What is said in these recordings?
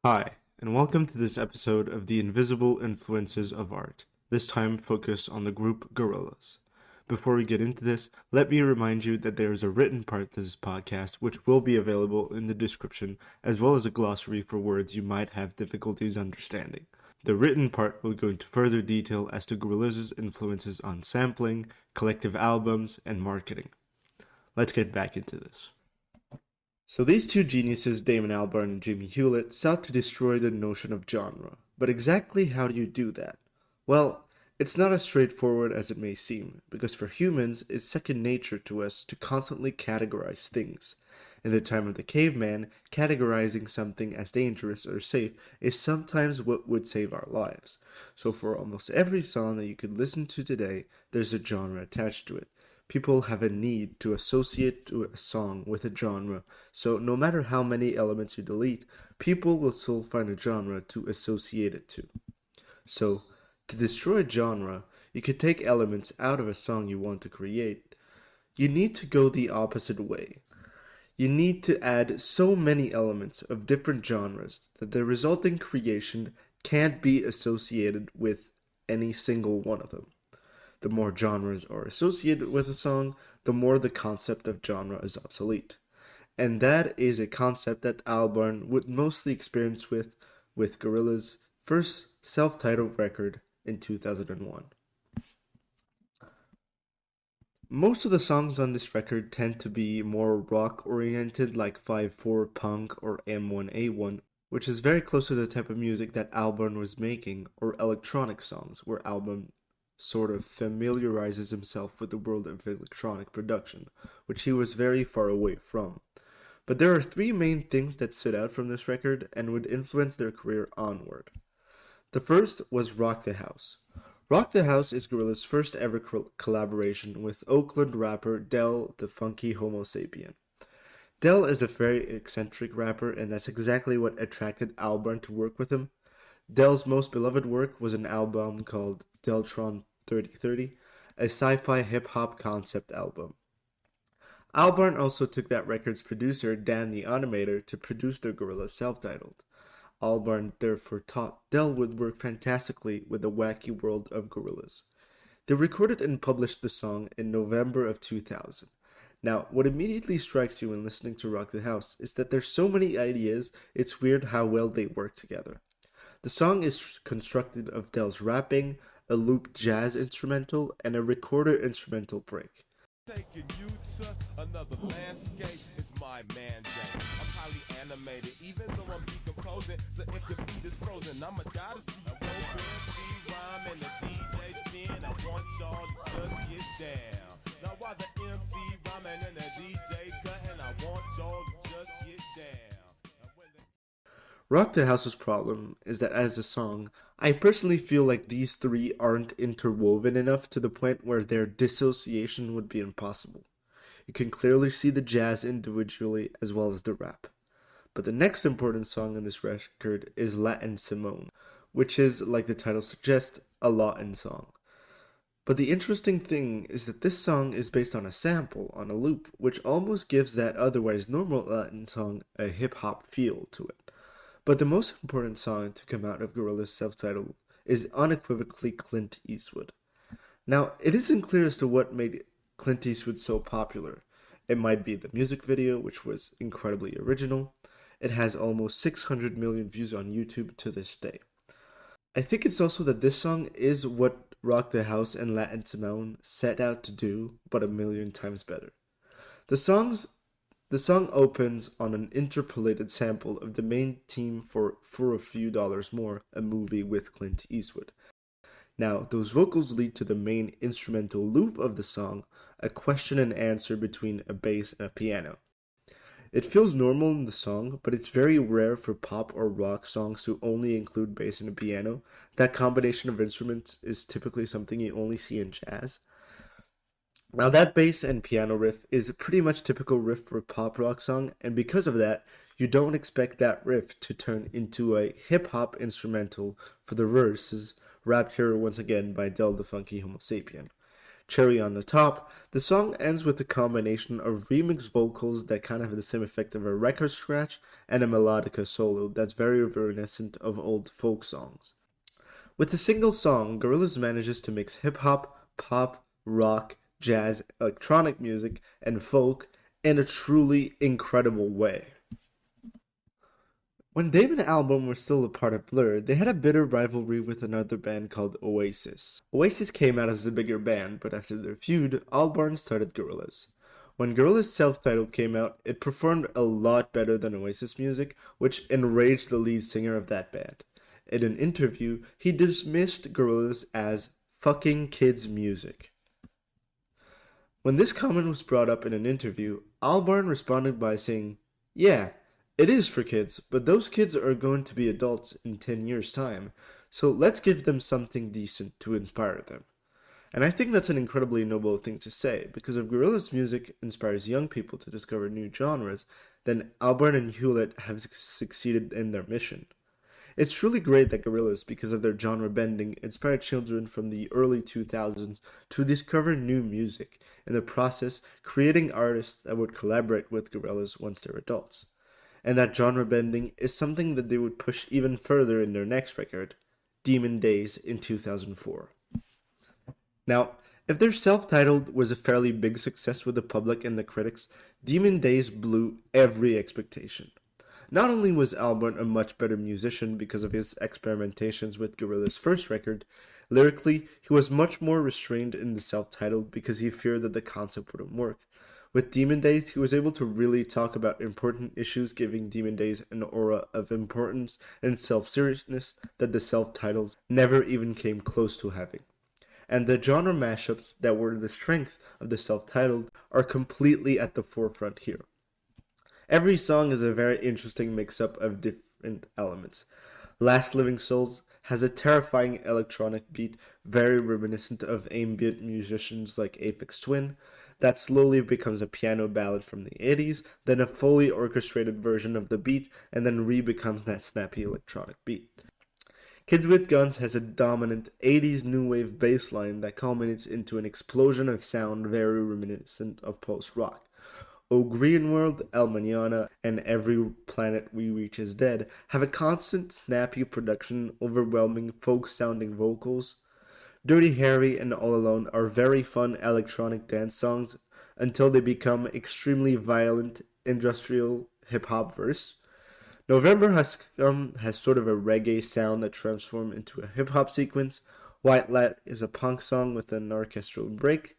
Hi, and welcome to this episode of The Invisible Influences of Art, this time focused on the group Gorillaz. Before we get into this, let me remind you that there is a written part to this podcast which will be available in the description, as well as a glossary for words you might have difficulties understanding. The written part will go into further detail as to Gorillaz' influences on sampling, collective albums, and marketing. Let's get back into this. So these two geniuses, Damon Albarn and Jimmy Hewlett, sought to destroy the notion of genre. But exactly how do you do that? Well, it's not as straightforward as it may seem, because for humans, it's second nature to us to constantly categorize things. In the time of the caveman, categorizing something as dangerous or safe is sometimes what would save our lives. So for almost every song that you could listen to today, there's a genre attached to it. People have a need to associate a song with a genre, so no matter how many elements you delete, people will still find a genre to associate it to. So, to destroy a genre, you could take elements out of a song you want to create. You need to go the opposite way. You need to add so many elements of different genres that the resulting creation can't be associated with any single one of them. The more genres are associated with a song, the more the concept of genre is obsolete. And that is a concept that Albarn would mostly experience with Gorillaz' first self-titled record in 2001. Most of the songs on this record tend to be more rock-oriented, like 5/4 punk or M1A1, which is very close to the type of music that Albarn was making, or electronic songs, where Albarn sort of familiarizes himself with the world of electronic production, which he was very far away from. But there are three main things that stood out from this record and would influence their career onward. The first was Rock the House. Rock the House is Gorillaz' first ever collaboration with Oakland rapper Del the Funky Homo Sapien. Del is a very eccentric rapper, and that's exactly what attracted Albarn to work with him. Del's most beloved work was an album called Deltron 3030, a sci-fi hip-hop concept album. Albarn also took that record's producer, Dan the Animator, to produce the Gorillaz self-titled. Albarn therefore taught Del would work fantastically with the wacky world of Gorillaz. They recorded and published the song in November of 2000. Now, what immediately strikes you when listening to Rock the House is that there's so many ideas, it's weird how well they work together. The song is constructed of Del's rapping, a loop jazz instrumental, and a recorder instrumental break. Taking you to another landscape is my mandate. I'm highly animated, even though I'm decomposing. So if your feet is frozen, I'ma die to see you MC rhyme and the DJ spin. I want y'all to just get down. Now while the MC rhyming and the DJ cutting, I want y'all to just get down. Rock the House's problem is that as a song, I personally feel like these three aren't interwoven enough to the point where their dissociation would be impossible. You can clearly see the jazz individually as well as the rap. But the next important song on this record is Latin Simone, which is, like the title suggests, a Latin song. But the interesting thing is that this song is based on a sample, on a loop, which almost gives that otherwise normal Latin song a hip-hop feel to it. But the most important song to come out of Gorillaz' self-titled is unequivocally Clint Eastwood. Now, it isn't clear as to what made Clint Eastwood so popular. It might be the music video, which was incredibly original. It has almost 600 million views on YouTube to this day. I think it's also that this song is what Rock the House and Latin Simone set out to do, but a million times better. The song opens on an interpolated sample of the main theme for a Few Dollars More, a movie with Clint Eastwood. Now, those vocals lead to the main instrumental loop of the song, a question and answer between a bass and a piano. It feels normal in the song, but it's very rare for pop or rock songs to only include bass and a piano. That combination of instruments is typically something you only see in jazz. Now that bass and piano riff is a pretty much typical riff for a pop rock song, and because of that, you don't expect that riff to turn into a hip-hop instrumental for the verses, rapped here once again by Del the Funky Homo Sapien. cherry on the top, the song ends with a combination of remix vocals that kind of have the same effect of a record scratch and a melodica solo that's very reminiscent of old folk songs. With a single song, Gorillaz manages to mix hip-hop, pop, rock, jazz, electronic music, and folk in a truly incredible way. When Dave and Albarn were still a part of Blur, they had a bitter rivalry with another band called Oasis. Oasis came out as the bigger band, but after their feud, Albarn started Gorillaz. When Gorillaz' self-titled came out, it performed a lot better than Oasis music, which enraged the lead singer of that band. In an interview, he dismissed Gorillaz as fucking kids' music. When this comment was brought up in an interview, Albarn responded by saying, "Yeah, it is for kids, but those kids are going to be adults in 10 years' time, so let's give them something decent to inspire them." And I think that's an incredibly noble thing to say, because if Gorillaz music inspires young people to discover new genres, then Albarn and Hewlett have succeeded in their mission. It's truly great that Gorillaz, because of their genre bending, inspired children from the early 2000s to discover new music, in the process creating artists that would collaborate with Gorillaz once they're adults. And that genre bending is something that they would push even further in their next record, Demon Days, in 2004. Now, if their self-titled was a fairly big success with the public and the critics, Demon Days blew every expectation. Not only was Albarn a much better musician because of his experimentations with Gorillaz' first record, lyrically, he was much more restrained in the self-titled because he feared that the concept wouldn't work. With Demon Days, he was able to really talk about important issues, giving Demon Days an aura of importance and self-seriousness that the self-titles never even came close to having. And the genre mashups that were the strength of the self-titled are completely at the forefront here. Every song is a very interesting mix-up of different elements. Last Living Souls has a terrifying electronic beat, very reminiscent of ambient musicians like Aphex Twin, that slowly becomes a piano ballad from the 80s, then a fully orchestrated version of the beat, and then re-becomes that snappy electronic beat. Kids with Guns has a dominant 80s new wave bass line that culminates into an explosion of sound very reminiscent of post-rock. O Green World, El Mañana, and Every Planet We Reach Is Dead have a constant snappy production, overwhelming folk-sounding vocals. Dirty Harry and All Alone are very fun electronic dance songs until they become extremely violent industrial hip-hop verse. November Has Come has sort of a reggae sound that transforms into a hip-hop sequence. White Light is a punk song with an orchestral break.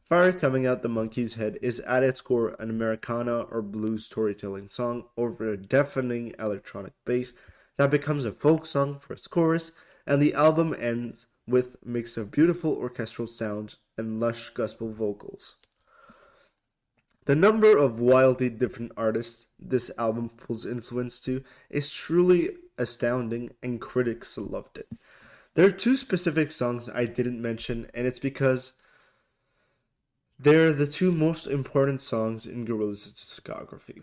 Fire Coming Out the Monkey's Head is at its core an Americana or blues storytelling song over a deafening electronic bass that becomes a folk song for its chorus, and the album ends with a mix of beautiful orchestral sounds and lush gospel vocals. The number of wildly different artists this album pulls influence to is truly astounding, and critics loved it. There are two specific songs I didn't mention, and it's because they're the two most important songs in Gorillaz' discography.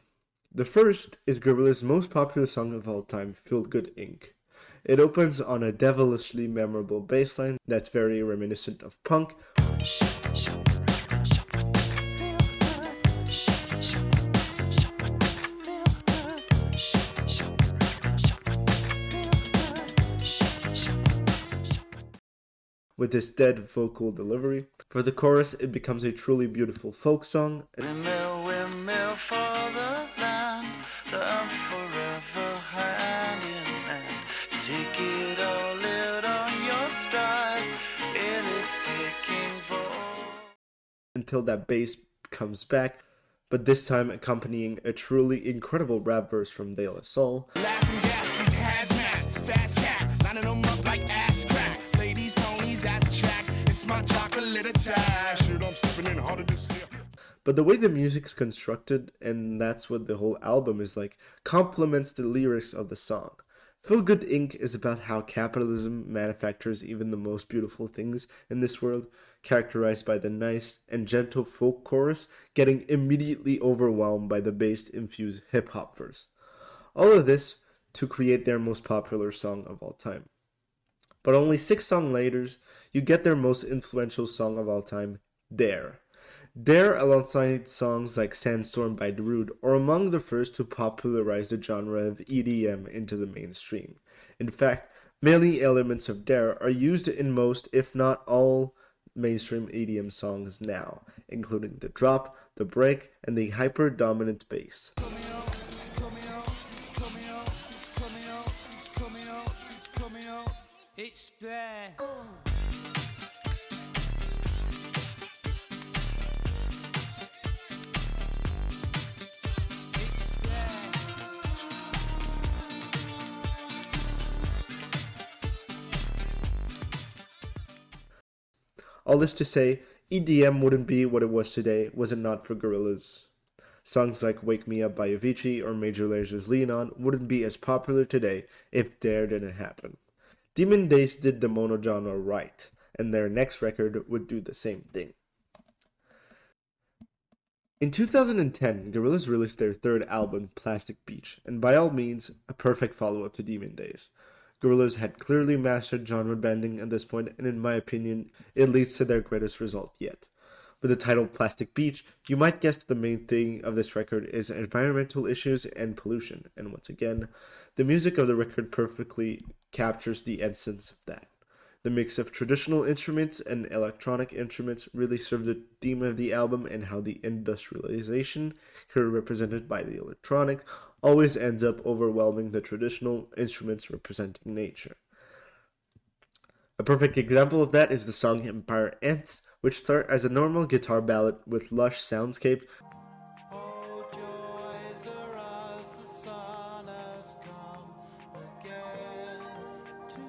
The first is Gorillaz' most popular song of all time, Feel Good Inc. It opens on a devilishly memorable bassline that's very reminiscent of punk. With this dead vocal delivery. For the chorus, it becomes a truly beautiful folk song. Windmill, windmill for the land, forever hand in hand. Take it all out on your stride, it is taking hold. Until that bass comes back, but this time accompanying a truly incredible rap verse from De La Soul. Laughing gas, these hazmats, fast cat, lining them up like ass crack. Ladies, ponies at the track, it's my chocolate attack. Shit, I'm stepping in harder this year. But the way the music's constructed, and that's what the whole album is like, complements the lyrics of the song. Feel Good Inc. is about how capitalism manufactures even the most beautiful things in this world, characterized by the nice and gentle folk chorus getting immediately overwhelmed by the bass-infused hip-hop verse. All of this to create their most popular song of all time. But only 6 songs later, you get their most influential song of all time, Dare. Dare, alongside songs like Sandstorm by Darude, are among the first to popularize the genre of EDM into the mainstream. In fact, many elements of Dare are used in most, if not all, mainstream EDM songs now, including the drop, the break, and the hyper-dominant bass. It's there. All this to say, EDM wouldn't be what it was today was it not for Gorillaz. Songs like Wake Me Up by Avicii or Major Laser's Lean On wouldn't be as popular today if Dare didn't happen. Demon Days did the monogenre right, and their next record would do the same thing. In 2010, Gorillaz released their third album, Plastic Beach, and by all means, a perfect follow-up to Demon Days. Gorillaz had clearly mastered genre bending at this point, and in my opinion, it leads to their greatest result yet. With the title Plastic Beach, you might guess the main thing of this record is environmental issues and pollution, and once again, the music of the record perfectly captures the essence of that. The mix of traditional instruments and electronic instruments really serve the theme of the album, and how the industrialization, here represented by the electronic, always ends up overwhelming the traditional instruments representing nature. A perfect example of that is the song Empire Ants, which start as a normal guitar ballad with lush soundscape, Oh, joys arouse, the sun has come again to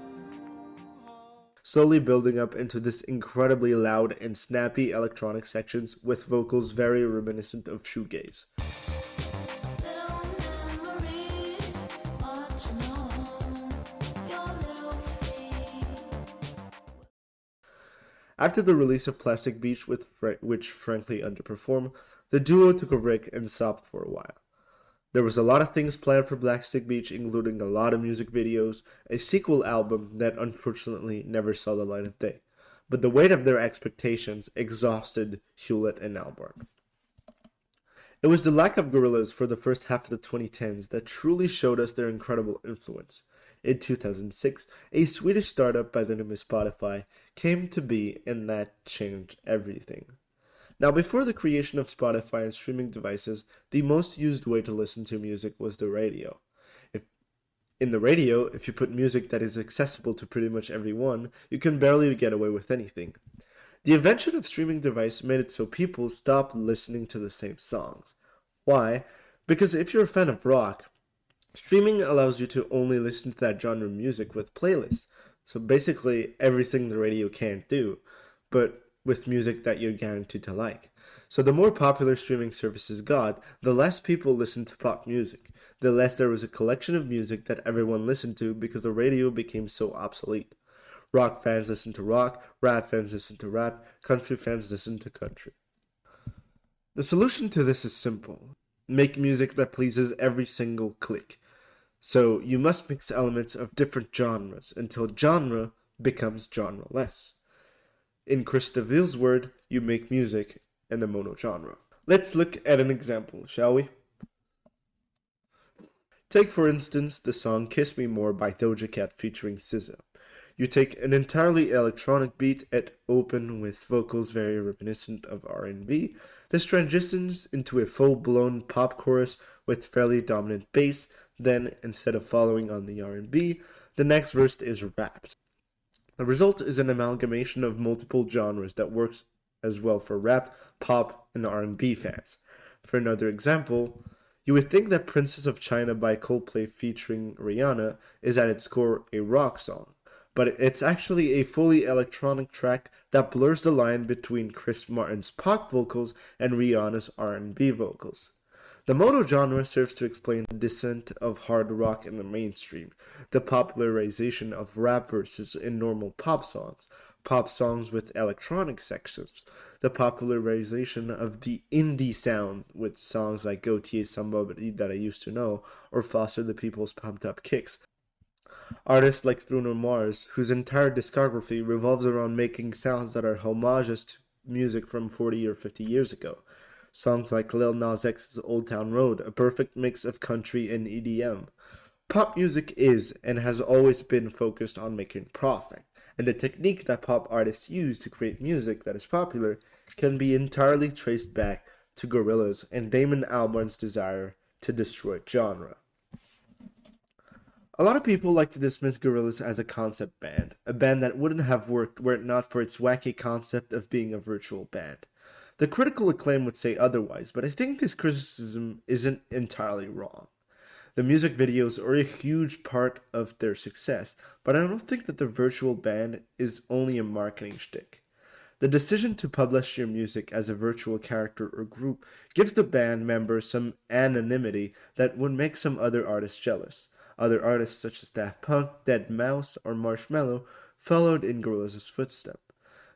hold. slowly building up into this incredibly loud and snappy electronic sections with vocals very reminiscent of shoegaze. After the release of Plastic Beach, which frankly underperformed, the duo took a break and stopped for a while. There was a lot of things planned for Plastic Beach, including a lot of music videos, a sequel album that unfortunately never saw the light of day. But the weight of their expectations exhausted Hewlett and Albarn. It was the lack of Gorillaz for the first half of the 2010s that truly showed us their incredible influence. In 2006, a Swedish startup by the name of Spotify came to be, and that changed everything. Now, before the creation of Spotify and streaming devices, the most used way to listen to music was the radio. In the radio, if you put music that is accessible to pretty much everyone, you can barely get away with anything. The invention of streaming device made it so people stopped listening to the same songs. Why? Because if you're a fan of rock, streaming allows you to only listen to that genre of music with playlists. So basically everything the radio can't do, but with music that you're guaranteed to like. So the more popular streaming services got, the less people listened to pop music. The less there was a collection of music that everyone listened to because the radio became so obsolete. Rock fans listen to rock, rap fans listen to rap, country fans listen to country. The solution to this is simple. Make music that pleases every single click. So you must mix elements of different genres until genre becomes genre-less. In Chris DeVille's word, you make music in a monogenre. Let's look at an example, shall we? Take for instance the song Kiss Me More by Doja Cat featuring SZA. You take an entirely electronic beat at open with vocals very reminiscent of R&B. This transitions into a full-blown pop chorus with fairly dominant bass. Then, instead of following on the R&B, the next verse is rapped. The result is an amalgamation of multiple genres that works as well for rap, pop, and R&B fans. For another example, you would think that Princess of China by Coldplay featuring Rihanna is at its core a rock song, but it's actually a fully electronic track that blurs the line between Chris Martin's pop vocals and Rihanna's R&B vocals. The monogenre serves to explain the descent of hard rock in the mainstream, the popularization of rap verses in normal pop songs with electronic sections, the popularization of the indie sound with songs like Go T Somebody That I Used to Know or Foster the People's Pumped Up Kicks. Artists like Bruno Mars, whose entire discography revolves around making sounds that are homages music from 40 or 50 years ago. Songs like Lil Nas X's Old Town Road, a perfect mix of country and EDM. Pop music is and has always been focused on making profit, and the technique that pop artists use to create music that is popular can be entirely traced back to Gorillaz and Damon Albarn's desire to destroy genre. A lot of people like to dismiss Gorillaz as a concept band, a band that wouldn't have worked were it not for its wacky concept of being a virtual band. The critical acclaim would say otherwise, but I think this criticism isn't entirely wrong. The music videos are a huge part of their success, but I don't think that the virtual band is only a marketing shtick. The decision to publish your music as a virtual character or group gives the band members some anonymity that would make some other artists jealous. Other artists such as Daft Punk, Dead Mouse, or Marshmello followed in Gorillaz' footsteps.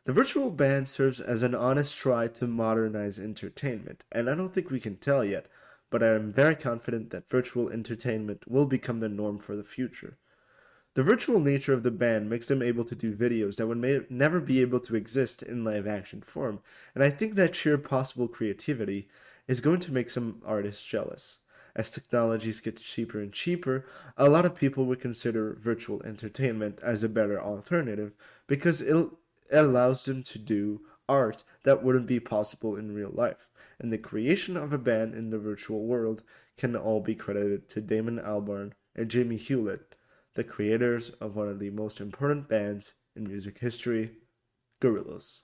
The virtual band serves as an honest try to modernize entertainment, and I don't think we can tell yet, but I am very confident that virtual entertainment will become the norm for the future. The virtual nature of the band makes them able to do videos that would never be able to exist in live action form, and I think that sheer possible creativity is going to make some artists jealous. As technologies get cheaper and cheaper, a lot of people would consider virtual entertainment as a better alternative because it allows them to do art that wouldn't be possible in real life. And the creation of a band in the virtual world can all be credited to Damon Albarn and Jamie Hewlett, the creators of one of the most important bands in music history, Gorillaz.